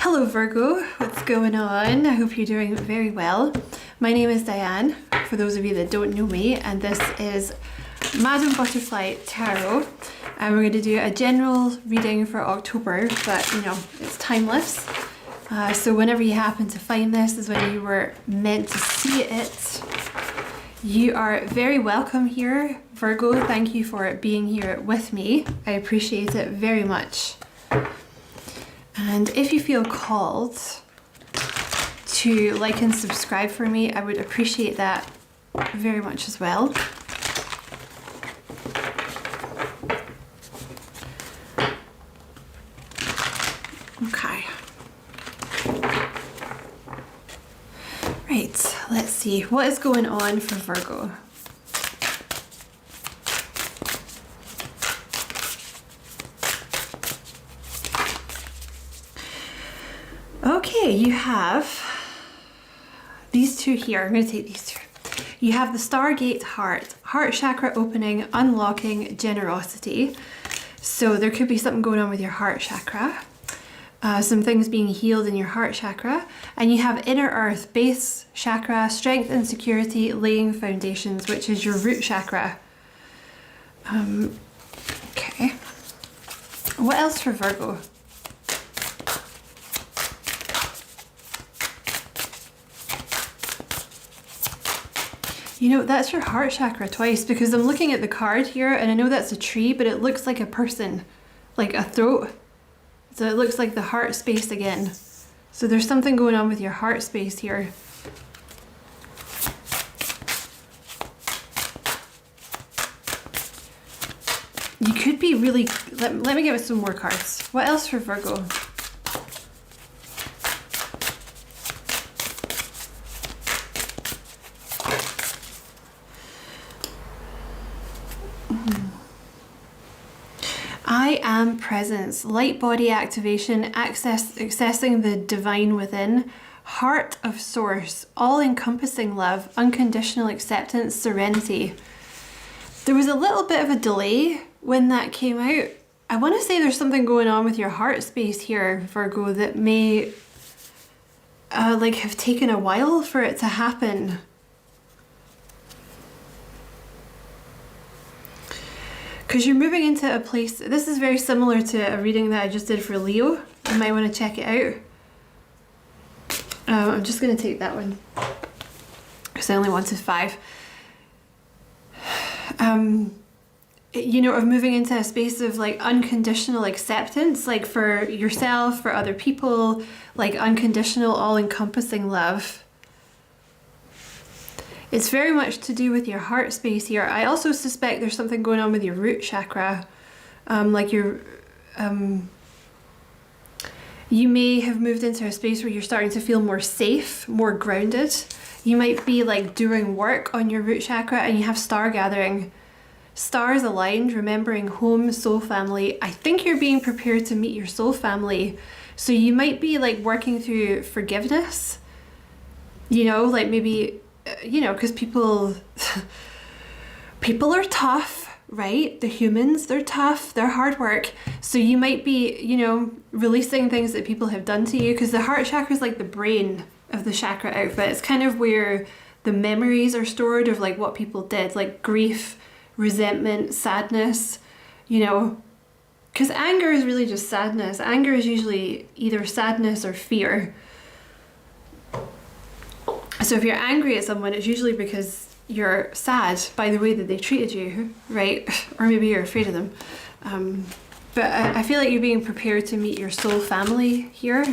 Hello Virgo, what's going on? I hope you're doing very well. My name is Diane, for those of you that don't know me, and this is Madam Butterfly Tarot. And we're going to do a general reading for October, but you know, it's timeless. So whenever you happen to find this is when you were meant to see it. You are very welcome here, Virgo. Thank you for being here with me. I appreciate it very much. And if you feel called to like and subscribe for me, I would appreciate that very much as well. Okay. Right, let's see. What is going on for Virgo? Okay, you have these two here. I'm going to take these two. You have the Stargate heart chakra opening, unlocking generosity. So there could be something going on with your heart chakra. Some things being healed in your heart chakra. And you have inner earth, base chakra, strength and security, laying foundations, which is your root chakra. Okay. What else for Virgo? You know, that's your heart chakra twice, because I'm looking at the card here and I know that's a tree, but it looks like a person, like a throat. So it looks like the heart space again. So there's something going on with your heart space here. You could be really, let me give it some more cards. What else for Virgo? I am presence, light body activation, accessing the divine within, heart of source, all-encompassing love, unconditional acceptance, serenity. There was a little bit of a delay when that came out. I want to say there's something going on with your heart space here, Virgo, that may like have taken a while for it to happen. Because you're moving into a place, this is very similar to a reading that I just did for Leo. You might want to check it out. I'm just going to take that one, because I only wanted 5. You know, of moving into a space of like unconditional acceptance, like for yourself, for other people, like unconditional, all-encompassing love. It's very much to do with your heart space here. I also suspect there's something going on with your root chakra. Like your, you may have moved into a space where you're starting to feel more safe, more grounded. You might be like doing work on your root chakra and you have star gathering. Stars aligned, remembering home, soul family. I think you're being prepared to meet your soul family. So you might be like working through forgiveness. You know, like maybe, you know, because people are tough, right? The humans, they're tough, they're hard work. So you might be, you know, releasing things that people have done to you, because the heart chakra is like the brain of the chakra outfit. It's kind of where the memories are stored of like what people did, like grief, resentment, sadness, you know, because anger is really just sadness. Anger is usually either sadness or fear. So if you're angry at someone, it's usually because you're sad by the way that they treated you, right? Or maybe you're afraid of them. But I feel like you're being prepared to meet your soul family here.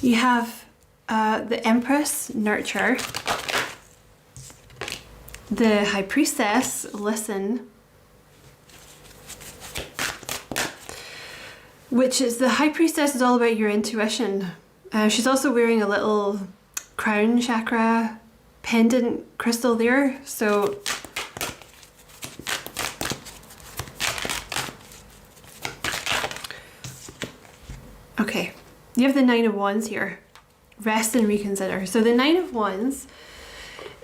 You have the Empress, nurture. The High Priestess, listen. Which is, the High Priestess is all about your intuition. She's also wearing a little crown chakra pendant crystal there, so okay, you have the Nine of Wands here. Rest and reconsider. So the Nine of Wands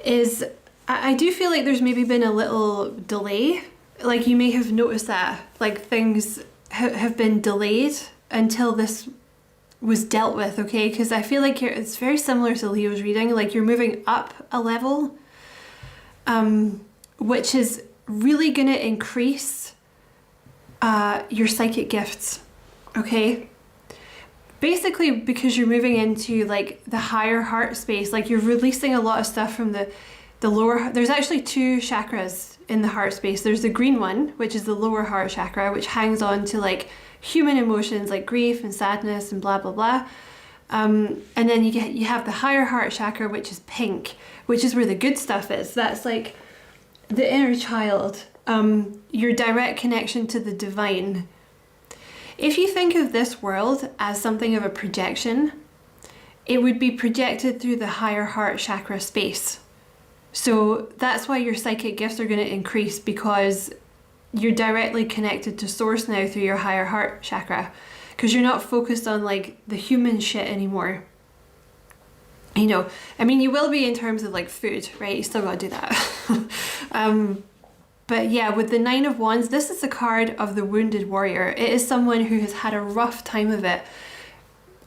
is, I do feel like there's maybe been a little delay. Like you may have noticed that, like things have been delayed until this was dealt with, okay? Because I feel like it's very similar to Leo's reading, like you're moving up a level, which is really going to increase your psychic gifts, okay? Basically, because you're moving into like the higher heart space, like you're releasing a lot of stuff from the lower. There's actually two chakras in the heart space. There's the green one, which is the lower heart chakra, which hangs on to like human emotions like grief and sadness and blah blah blah. And then you have the higher heart chakra, which is pink, which is where the good stuff is. That's like the inner child, your direct connection to the divine. If you think of this world as something of a projection, it would be projected through the higher heart chakra space. So that's why your psychic gifts are going to increase, because you're directly connected to source now through your higher heart chakra, because you're not focused on like the human shit anymore. You know, I mean, you will be in terms of like food, right? You still got to do that. But yeah, with the Nine of Wands, this is a card of the wounded warrior. It is someone who has had a rough time of it.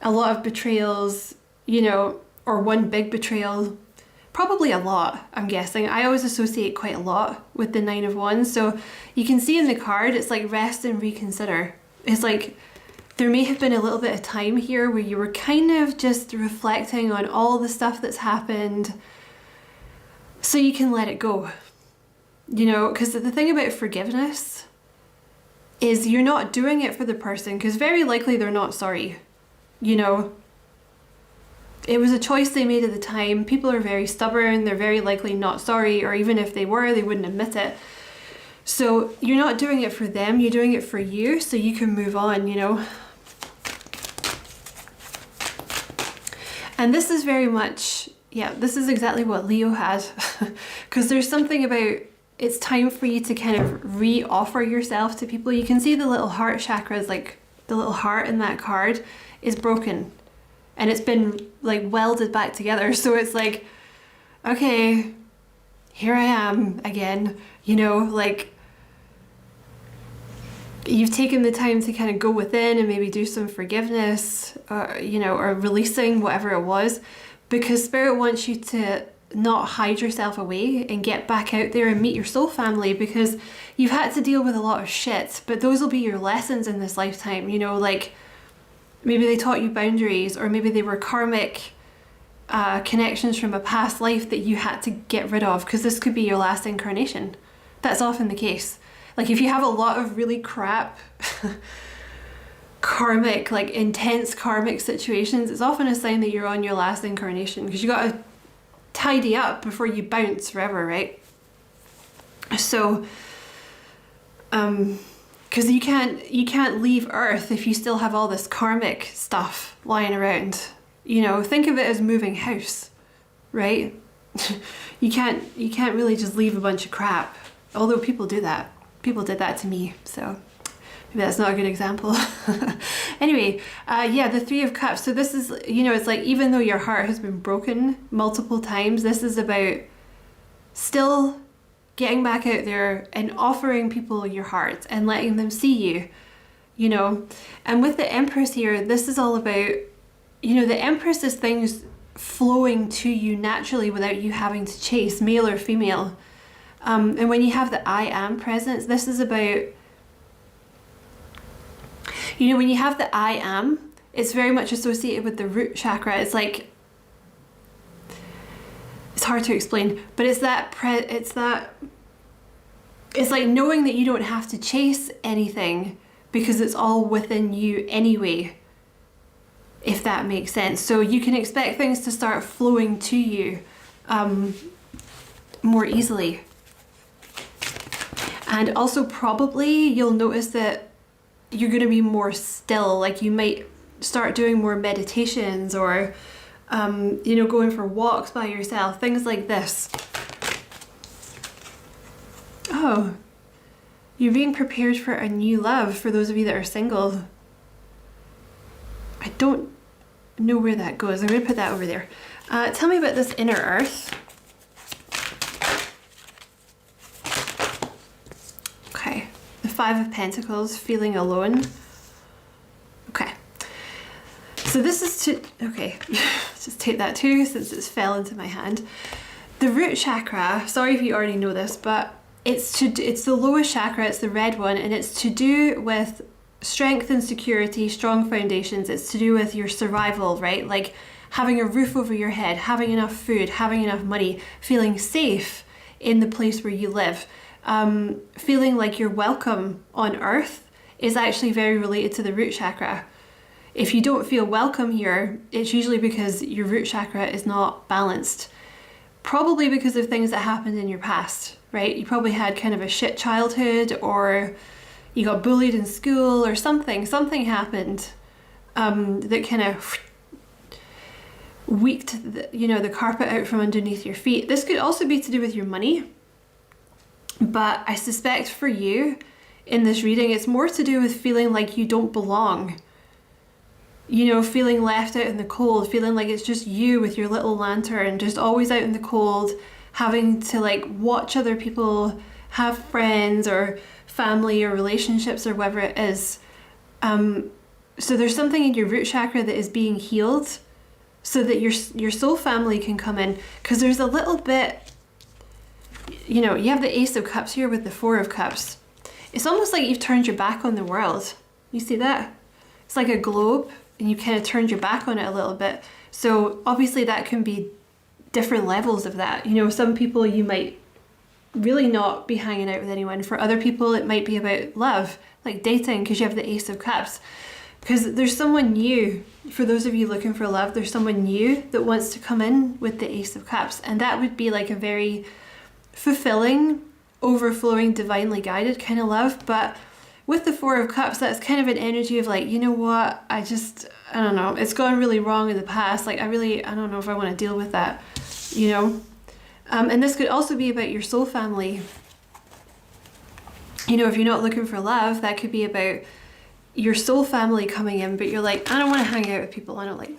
A lot of betrayals, you know, or one big betrayal. Probably a lot, I'm guessing. I always associate quite a lot with the Nine of Wands. So you can see in the card, it's like rest and reconsider. It's like there may have been a little bit of time here where you were kind of just reflecting on all the stuff that's happened so you can let it go. You know, because the thing about forgiveness is you're not doing it for the person, because very likely they're not sorry. You know, it was a choice they made at the time. People are very stubborn. They're very likely not sorry, or even if they were, they wouldn't admit it. So you're not doing it for them. You're doing it for you so you can move on, you know. And this is very much, yeah, this is exactly what Leo had. Because there's something about, it's time for you to kind of re-offer yourself to people. You can see the little heart chakras, like the little heart in that card is broken. And it's been like welded back together. So it's like, okay, here I am again. You know, like you've taken the time to kind of go within and maybe do some forgiveness, you know, or releasing whatever it was, because Spirit wants you to not hide yourself away and get back out there and meet your soul family, because you've had to deal with a lot of shit, but those will be your lessons in this lifetime. You know, like maybe they taught you boundaries, or maybe they were karmic connections from a past life that you had to get rid of, because this could be your last incarnation. That's often the case. Like if you have a lot of really crap karmic, like intense karmic situations, it's often a sign that you're on your last incarnation, because you got to tidy up before you bounce forever, right? So because you can't leave Earth if you still have all this karmic stuff lying around. You know, think of it as moving house, right? you can't really just leave a bunch of crap, although people do that. People did that to me, so maybe that's not a good example. Anyway, yeah, the Three of Cups. So this is, you know, it's like even though your heart has been broken multiple times, this is about still getting back out there and offering people your heart and letting them see you, you know. And with the Empress here, this is all about, you know, the Empress is things flowing to you naturally without you having to chase, male or female. And when you have the I am presence, this is about, you know, when you have the I am, it's very much associated with the root chakra. It's like, it's hard to explain, but it's like knowing that you don't have to chase anything because it's all within you anyway, if that makes sense. So you can expect things to start flowing to you more easily. And also probably you'll notice that you're going to be more still, like you might start doing more meditations or, you know, going for walks by yourself, things like this. Oh, you're being prepared for a new love for those of you that are single. I don't know where that goes. I'm going to put that over there. Tell me about this inner earth. Okay, the Five of Pentacles, feeling alone. Okay, So this is to, okay, let's just take that too since it's fell into my hand. The root chakra, sorry if you already know this, but it's the lowest chakra, it's the red one, and it's to do with strength and security, strong foundations. It's to do with your survival, right? Like having a roof over your head, having enough food, having enough money, feeling safe in the place where you live, feeling like you're welcome on earth is actually very related to the root chakra. If you don't feel welcome here, it's usually because your root chakra is not balanced. Probably because of things that happened in your past, right? You probably had kind of a shit childhood, or you got bullied in school, or something happened that kind of weaked the carpet out from underneath your feet. This could also be to do with your money, but I suspect for you in this reading, it's more to do with feeling like you don't belong. Feeling left out in the cold, feeling like it's just you with your little lantern, just always out in the cold, having to like watch other people have friends or family or relationships or whatever it is. So there's something in your root chakra that is being healed so that your soul family can come in, because there's a little bit, you have the Ace of Cups here with the Four of Cups. It's almost like you've turned your back on the world. You see that? It's like a globe, and you kind of turned your back on it a little bit. So obviously that can be different levels of that. Some people you might really not be hanging out with anyone. For other people, it might be about love, like dating, because you have the Ace of Cups. Because there's someone new, for those of you looking for love, there's someone new that wants to come in with the Ace of Cups. And that would be like a very fulfilling, overflowing, divinely guided kind of love. But with the Four of Cups, that's kind of an energy of like, you know what, I don't know, it's gone really wrong in the past. Like, I don't know if I want to deal with that, And this could also be about your soul family. If you're not looking for love, that could be about your soul family coming in, but you're like, I don't want to hang out with people, I don't like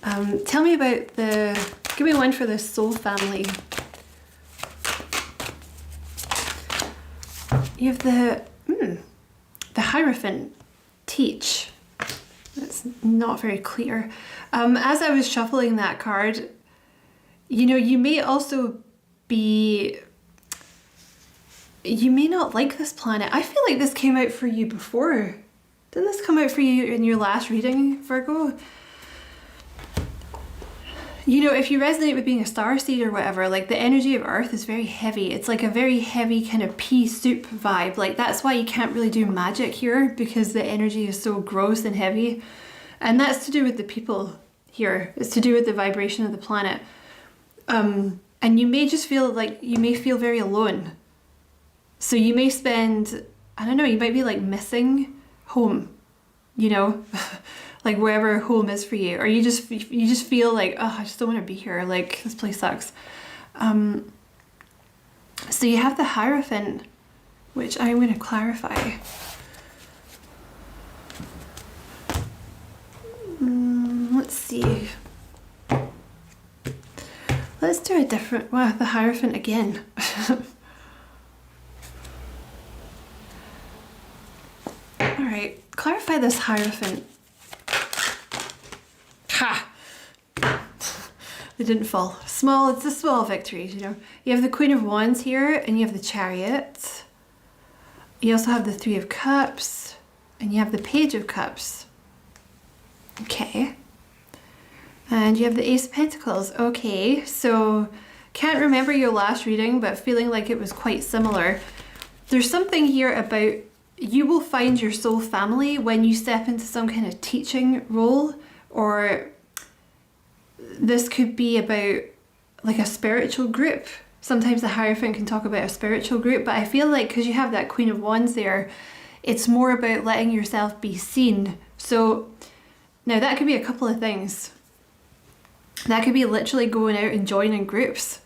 them. Tell me about give me one for the soul family. You have the Hierophant, teach. That's not very clear. As I was shuffling that card, you may also be, you may not like this planet. I feel like this came out for you before. Didn't this come out for you in your last reading, Virgo? If you resonate with being a starseed or whatever, like the energy of Earth is very heavy. It's like a very heavy kind of pea soup vibe. Like that's why you can't really do magic here, because the energy is so gross and heavy. And that's to do with the people here. It's to do with the vibration of the planet. And you may just feel like you may feel very alone. So you may spend, I don't know, you might be like missing home, like wherever home is for you, or you just feel like, oh, I just don't want to be here, like this place sucks. So you have the Hierophant, which I'm going to clarify. Let's see. Let's do a different, wow, the Hierophant again. All right, clarify this Hierophant. Ha! They didn't fall. Small, it's a small victory, You have the Queen of Wands here, and you have the Chariot. You also have the Three of Cups, and you have the Page of Cups. Okay. And you have the Ace of Pentacles. Okay, so can't remember your last reading, but feeling like it was quite similar. There's something here about you will find your soul family when you step into some kind of teaching role, or this could be about like a spiritual group. Sometimes the Hierophant can talk about a spiritual group, but I feel like because you have that Queen of Wands there, it's more about letting yourself be seen. So now that could be a couple of things. That could be literally going out and joining groups,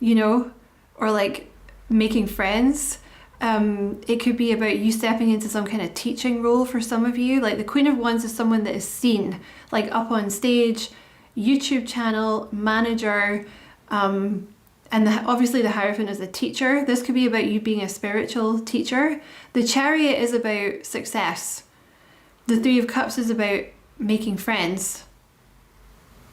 or like making friends. It could be about you stepping into some kind of teaching role for some of you. Like the Queen of Wands is someone that is seen, like up on stage, YouTube channel, manager, and obviously the Hierophant is a teacher. This could be about you being a spiritual teacher. The Chariot is about success. The Three of Cups is about making friends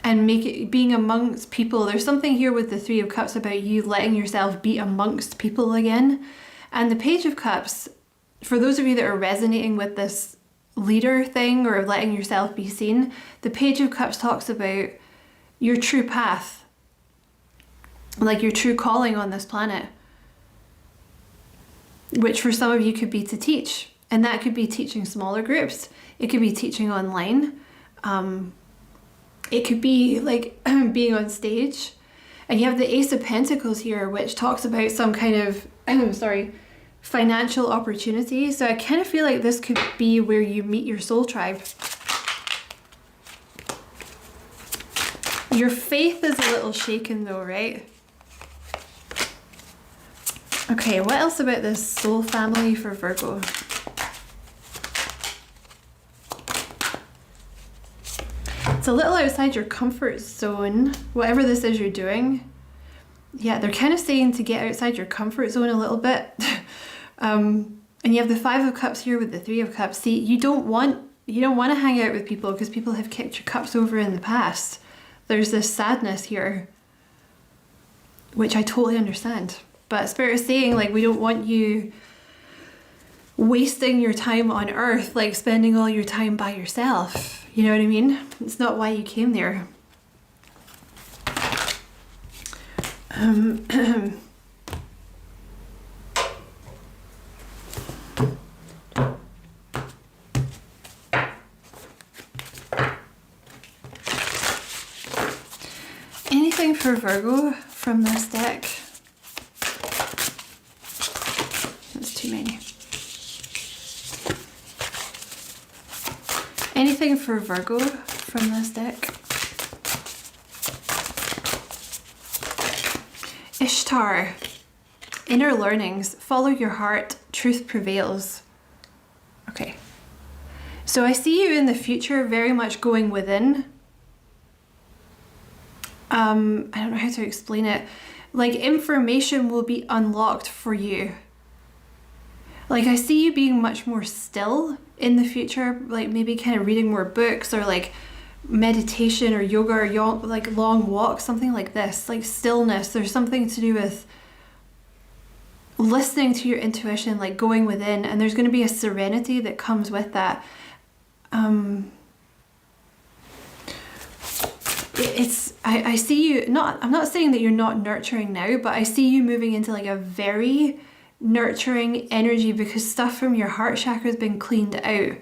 and being amongst people. There's something here with the Three of Cups about you letting yourself be amongst people again. And the Page of Cups, for those of you that are resonating with this leader thing or letting yourself be seen, the Page of Cups talks about your true path, like your true calling on this planet, which for some of you could be to teach. And that could be teaching smaller groups. It could be teaching online. It could be like being on stage. And you have the Ace of Pentacles here, which talks about some kind of, financial opportunity. So I kind of feel like this could be where you meet your soul tribe. Your faith is a little shaken though, right? Okay, what else about this soul family for Virgo? It's a little outside your comfort zone, whatever this is you're doing. Yeah, they're kind of saying to get outside your comfort zone a little bit. And you have the Five of Cups here with the Three of Cups. See, you don't want to hang out with people because people have kicked your cups over in the past. There's this sadness here, which I totally understand. But Spirit is saying, like, we don't want you wasting your time on Earth, like spending all your time by yourself. You know what I mean? It's not why you came there. Anything for Virgo from this deck? That's too many. Anything for Virgo from this deck? Ishtar, inner learnings, follow your heart, truth prevails. Okay, so I see you in the future very much going within. I don't know how to explain it. Like, information will be unlocked for you. Like, I see you being much more still in the future, like maybe kind of reading more books or like meditation or yoga or like long walks, something like this, like stillness. There's something to do with listening to your intuition, like going within, and there's going to be a serenity that comes with that. I see you, I'm not saying that you're not nurturing now, but I see you moving into like a very nurturing energy because stuff from your heart chakra has been cleaned out.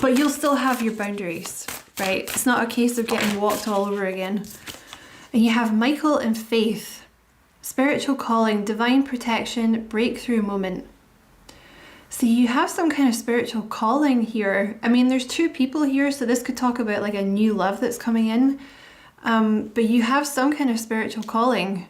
But you'll still have your boundaries, right? It's not a case of getting walked all over again. And you have Michael and Faith, spiritual calling, divine protection, breakthrough moment. So you have some kind of spiritual calling here. I mean, there's two people here, so this could talk about like a new love that's coming in. But you have some kind of spiritual calling.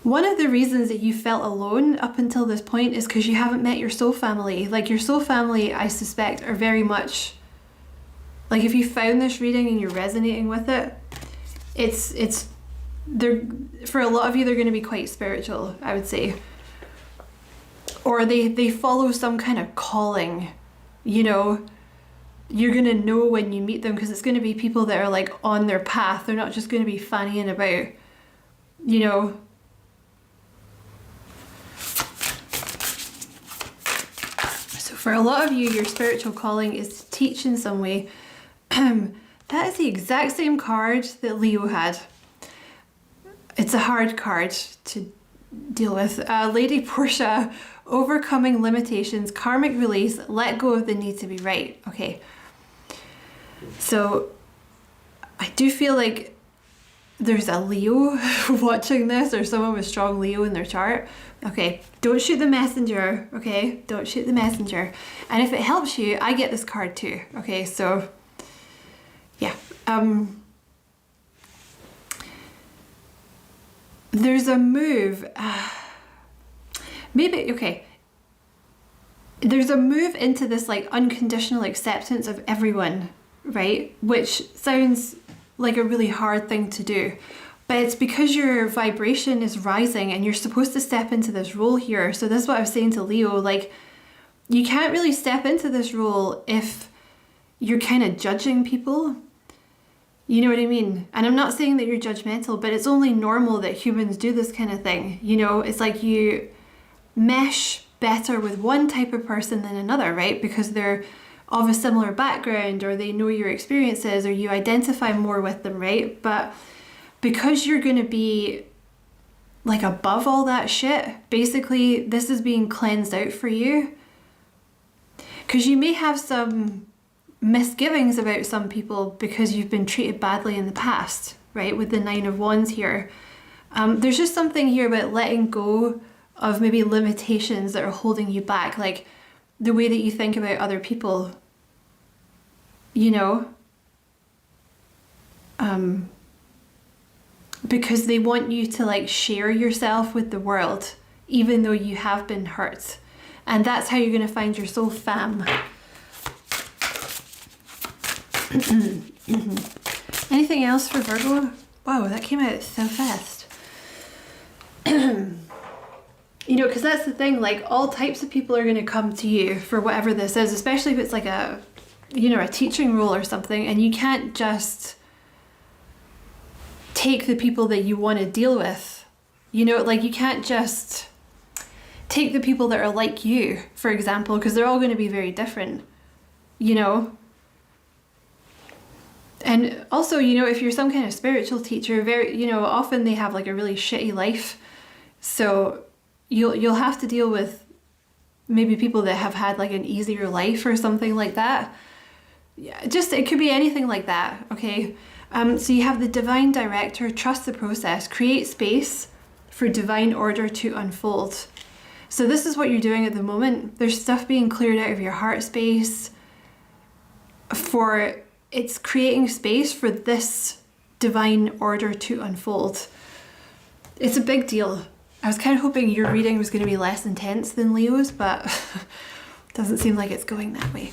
One of the reasons that you felt alone up until this point is because you haven't met your soul family. Like, your soul family, I suspect, are very much, like, if you found this reading and you're resonating with it, they're, for a lot of you, they're going to be quite spiritual, I would say. Or they follow some kind of calling, you know. You're going to know when you meet them because it's going to be people that are like on their path. They're not just going to be fannying about, you know. So for a lot of you, your spiritual calling is to teach in some way. That is the exact same card that Leo had. It's a hard card to deal with. Lady Portia, overcoming limitations, karmic release, let go of the need to be right. Okay. So I do feel like there's a Leo watching this, or someone with strong Leo in their chart. Okay, don't shoot the messenger, okay? Don't shoot the messenger. And if it helps you, I get this card too, okay? So, yeah. There's a move. Maybe, okay. There's a move into this like unconditional acceptance of everyone, right? Which sounds like a really hard thing to do. But it's because your vibration is rising and you're supposed to step into this role here. So this is what I was saying to Leo, like, you can't really step into this role if you're kind of judging people. You know what I mean? And I'm not saying that you're judgmental, but it's only normal that humans do this kind of thing. You know, it's like you mesh better with one type of person than another, right? Because they're of a similar background, or they know your experiences, or you identify more with them, right? But because you're going to be like above all that shit, basically this is being cleansed out for you. Because you may have some misgivings about some people because you've been treated badly in the past, right? With the 9 of Wands here. There's just something here about letting go of maybe limitations that are holding you back, like the way that you think about other people, you know? Because they want you to like share yourself with the world, even though you have been hurt. And that's how you're going to find your soul fam. Anything else for Virgo? Wow, that came out so fast. You know, because that's the thing, like all types of people are going to come to you for whatever this is, especially if it's like a, you know, a teaching role or something, and you can't just take the people that you want to deal with. You know, like you can't just take the people that are like you, for example, because they're all going to be very different, you know. And also, you know, if you're some kind of spiritual teacher, very, you know, often they have like a really shitty life. So you'll have to deal with maybe people that have had like an easier life or something like that. Yeah, just, it could be anything like that, okay? So you have the divine director, trust the process, create space for divine order to unfold. So this is what you're doing at the moment. There's stuff being cleared out of your heart space for, it's creating space for this divine order to unfold. It's a big deal. I was kind of hoping your reading was going to be less intense than Leo's, but it doesn't seem like it's going that way.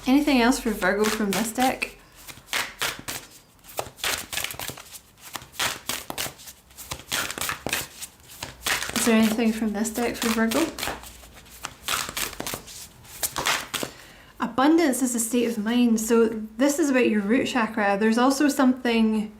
Anything else for Virgo from this deck? Is there anything from this deck for Virgo? Abundance is a state of mind. So this is about your root chakra. There's also something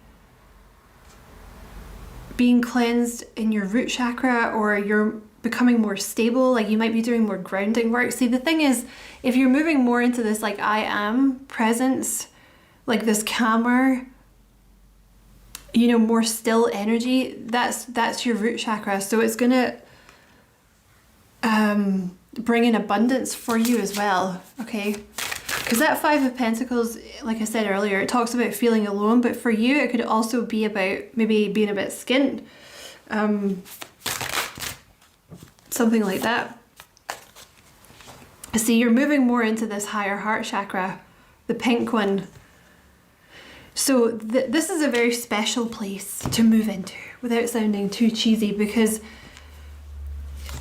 being cleansed in your root chakra, or you're becoming more stable, like you might be doing more grounding work. See, the thing is, if you're moving more into this like I am presence, like this calmer, you know, more still energy, that's your root chakra. So it's gonna bring in abundance for you as well, okay? Because that 5 of Pentacles, like I said earlier, it talks about feeling alone, but for you it could also be about maybe being a bit skint, something like that. See, you're moving more into this higher heart chakra, the pink one. So this is a very special place to move into without sounding too cheesy, because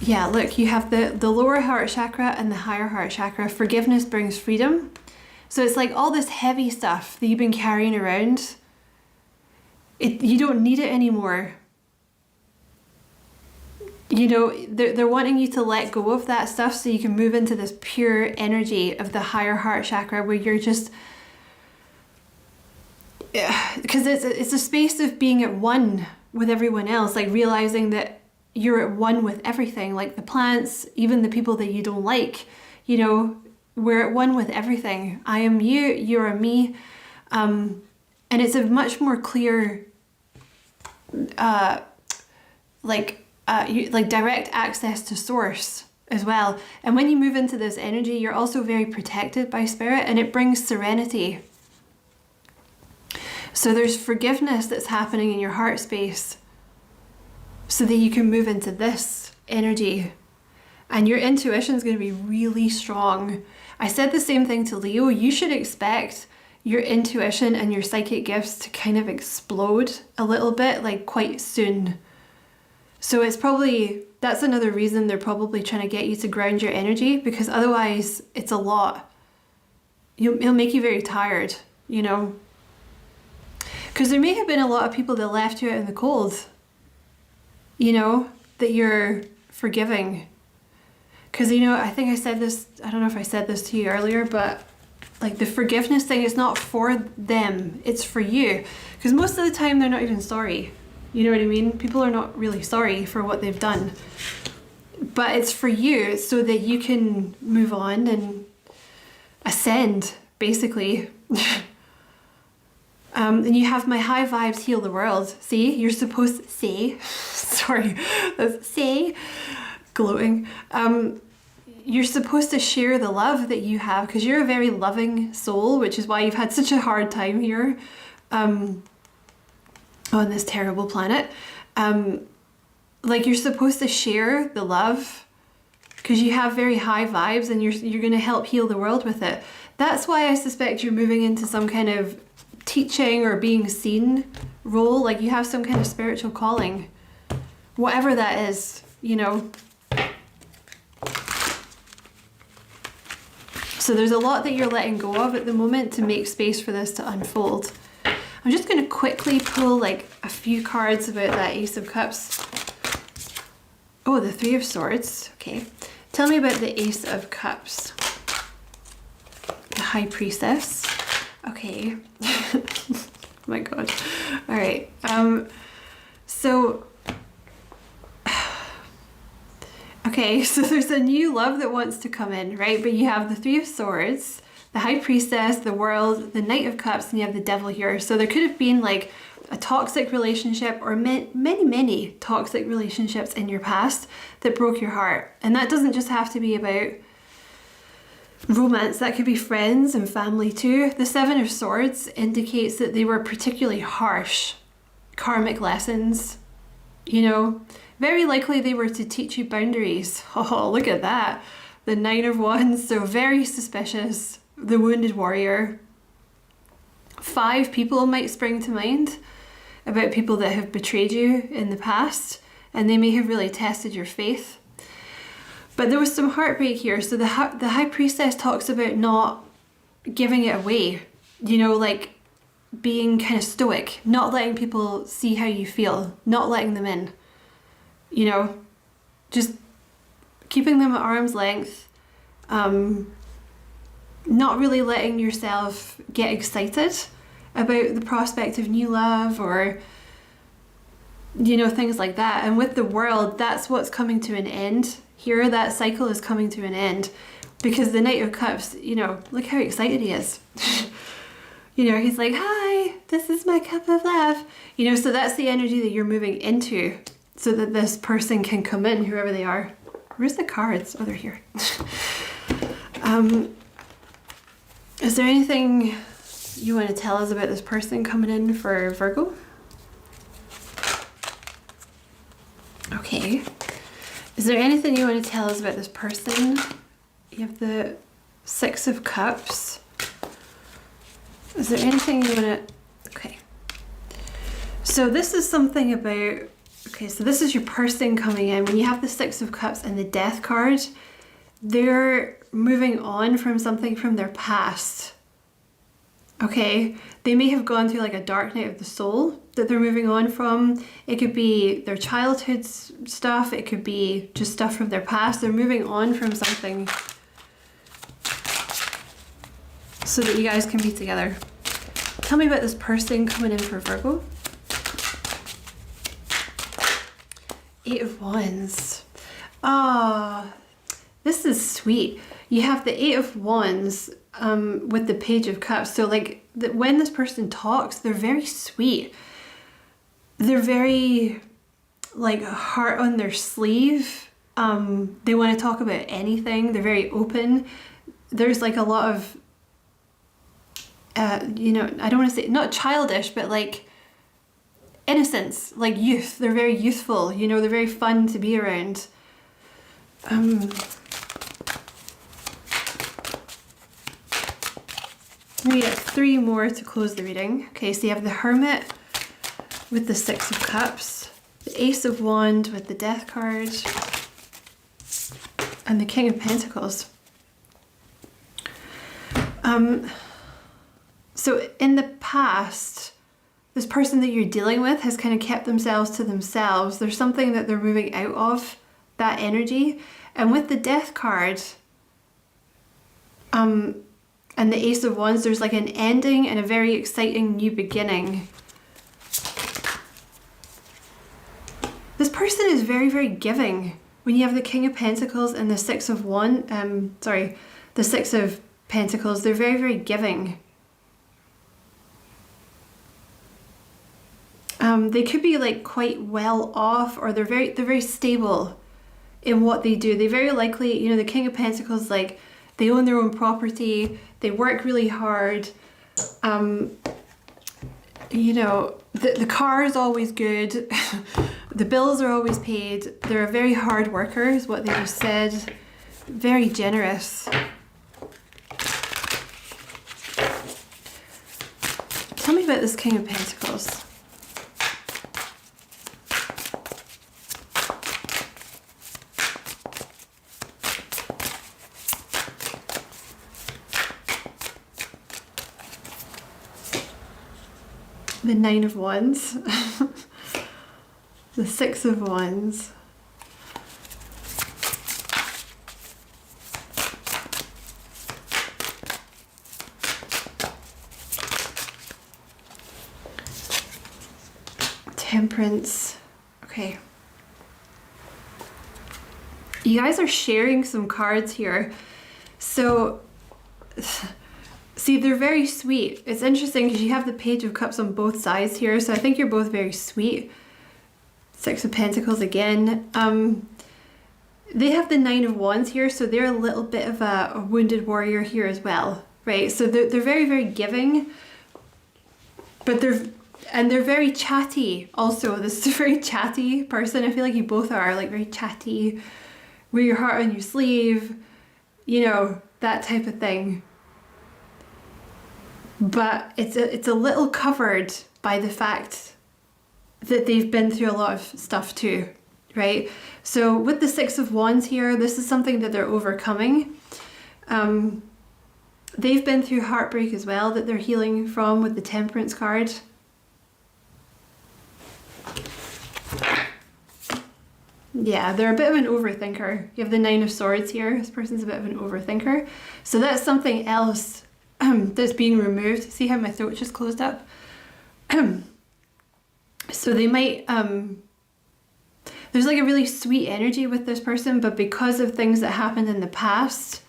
yeah, look, you have the lower heart chakra and the higher heart chakra. Forgiveness brings freedom. So it's like all this heavy stuff that you've been carrying around, you don't need it anymore. You know, they're wanting you to let go of that stuff so you can move into this pure energy of the higher heart chakra, where you're just, because it's a space of being at one with everyone else, like realizing that you're at one with everything, like the plants, even the people that you don't like, you know, we're at one with everything. I am you, you're me. And it's a much more clear, like direct access to source as well. And when you move into this energy, you're also very protected by spirit, and it brings serenity. So there's forgiveness that's happening in your heart space, so that you can move into this energy. And your intuition is going to be really strong. I said the same thing to Leo. You should expect your intuition and your psychic gifts to kind of explode a little bit, like quite soon. So it's probably, that's another reason they're probably trying to get you to ground your energy, because otherwise it's a lot. It'll make you very tired, you know. Because there may have been a lot of people that left you out in the cold, you know, that you're forgiving. Because, you know, I think I said this, I don't know if I said this to you earlier, but like the forgiveness thing is not for them, it's for you. Because most of the time they're not even sorry. You know what I mean? People are not really sorry for what they've done. But it's for you so that you can move on and ascend, basically. And you have my high vibes heal the world. See, you're supposed to say, sorry, that's say, gloating. You're supposed to share the love that you have, because you're a very loving soul, which is why you've had such a hard time here on this terrible planet. Like, you're supposed to share the love because you have very high vibes, and you're going to help heal the world with it. That's why I suspect you're moving into some kind of teaching or being seen role. Like, you have some kind of spiritual calling, whatever that is, you know. So there's a lot that you're letting go of at the moment to make space for this to unfold. I'm just going to quickly pull like a few cards about that Ace of Cups. Oh, the Three of Swords. Okay. Tell me about the Ace of Cups. The High Priestess. Okay. Oh my God. All right. Okay, so there's a new love that wants to come in, right? But you have the Three of Swords, the High Priestess, the World, the Knight of Cups, and you have the Devil here. So there could have been like a toxic relationship or many toxic relationships in your past that broke your heart. And that doesn't just have to be about romance, that could be friends and family too. The Seven of Swords indicates that they were particularly harsh karmic lessons, you know. Very likely they were to teach you boundaries. Oh, look at that. The Nine of Wands, so very suspicious. The Wounded Warrior. 5 people might spring to mind about people that have betrayed you in the past, and they may have really tested your faith. But there was some heartbreak here. So the High Priestess talks about not giving it away, you know, like being kind of stoic, not letting people see how you feel, not letting them in. You know, just keeping them at arm's length, not really letting yourself get excited about the prospect of new love or, you know, things like that. And with the World, that's what's coming to an end here. That cycle is coming to an end because the Knight of Cups, you know, look how excited he is. You know, he's like, hi, this is my cup of love. You know, so that's the energy that you're moving into, so that this person can come in, whoever they are. Where's the cards? Oh, they're here. Is there anything you want to tell us about this person coming in for Virgo? Okay. Is there anything you want to tell us about this person? You have the Six of Cups. Is there anything you want to... Okay. So this is something about... Okay, so this is your person coming in. When you have the Six of Cups and the Death card, they're moving on from something from their past. Okay, they may have gone through like a dark night of the soul that they're moving on from. It could be their childhood stuff. It could be just stuff from their past. They're moving on from something so that you guys can be together. Tell me about this person coming in for Virgo. 8 of Wands. Ah, this is sweet. You have the 8 of Wands with the Page of Cups. So like when this person talks, they're very sweet. They're very like heart on their sleeve. They want to talk about anything. They're very open. There's like a lot of, you know, I don't want to say not childish, but like innocence, like youth. They're very youthful, you know, they're very fun to be around. We get 3 more to close the reading. Okay, so you have the Hermit with the Six of Cups. the Ace of Wands with the Death card, and the King of Pentacles. So in the past, this person that you're dealing with has kind of kept themselves to themselves. There's something that they're moving out of, that energy. And with the Death card, and the Ace of Wands, there's like an ending and a very exciting new beginning. This person is very, very giving. When you have the King of Pentacles and the Six of the Six of Pentacles, they're very, very giving. They could be like quite well off, or they're very stable in what they do. They very likely, you know, the King of Pentacles, like, they own their own property, they work really hard, you know, the car is always good, the bills are always paid, they're a very hard worker is what they just said, very generous. Tell me about this King of Pentacles. The Nine of Wands, the Six of Wands, Temperance. Okay. You guys are sharing some cards here. So, see, they're very sweet. It's interesting because you have the Page of Cups on both sides here, so I think you're both very sweet. Six of Pentacles again. They have the Nine of Wands here, so they're a little bit of a wounded warrior here as well, right? So they're very, very giving, but they're very chatty also. This is a very chatty person. I feel like you both are, like, very chatty, wear your heart on your sleeve, you know, that type of thing. But it's a little covered by the fact that they've been through a lot of stuff too, right? So with the Six of Wands here, this is something that they're overcoming. They've been through heartbreak as well that they're healing from with the Temperance card. Yeah, they're a bit of an overthinker. You have the Nine of Swords here. This person's a bit of an overthinker. So that's something else that's being removed. See how my throat just closed up? So they might, there's like a really sweet energy with this person, but because of things that happened in the past,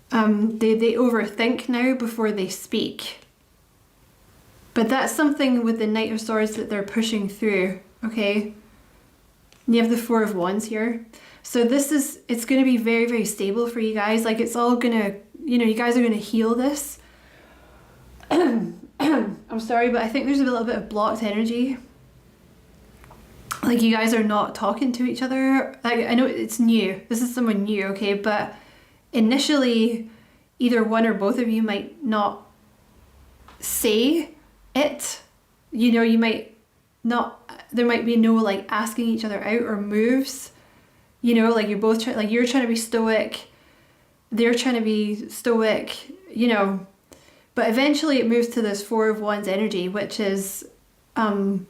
they overthink now before they speak. But that's something with the Knight of Swords that they're pushing through, okay? And you have the Four of Wands here. So it's going to be very, very stable for you guys. Like, it's all going to, you know, you guys are going to heal this. I'm sorry, but I think there's a little bit of blocked energy. Like, you guys are not talking to each other. Like, I know it's new. This is someone new, okay? But initially, either one or both of you might not say it. You know, you might not, there might be no, like, asking each other out or moves. You know, like, you're both trying, like, you're trying to be stoic, they're trying to be stoic, you know. But eventually it moves to this Four of Wands energy, which is, you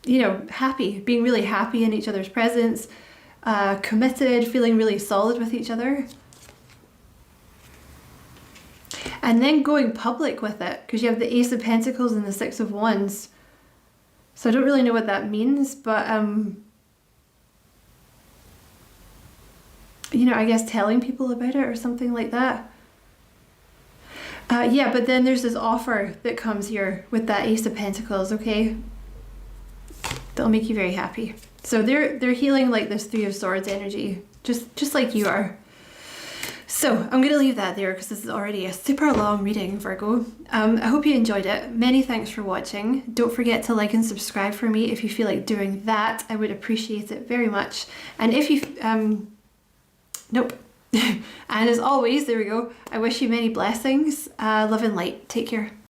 know, happy, being really happy in each other's presence, committed, feeling really solid with each other. And then going public with it, because you have the Ace of Pentacles and the Six of Wands. So I don't really know what that means, but, you know, I guess telling people about it or something like that. Yeah, but then there's this offer that comes here with that Ace of Pentacles, okay? That'll make you very happy. So they're healing like this Three of Swords energy, just like you are. So I'm going to leave that there because this is already a super long reading, Virgo. I hope you enjoyed it. Many thanks for watching. Don't forget to like and subscribe for me if you feel like doing that. I would appreciate it very much. And if you... nope. And as always, there we go. I wish you many blessings, love and light. Take care.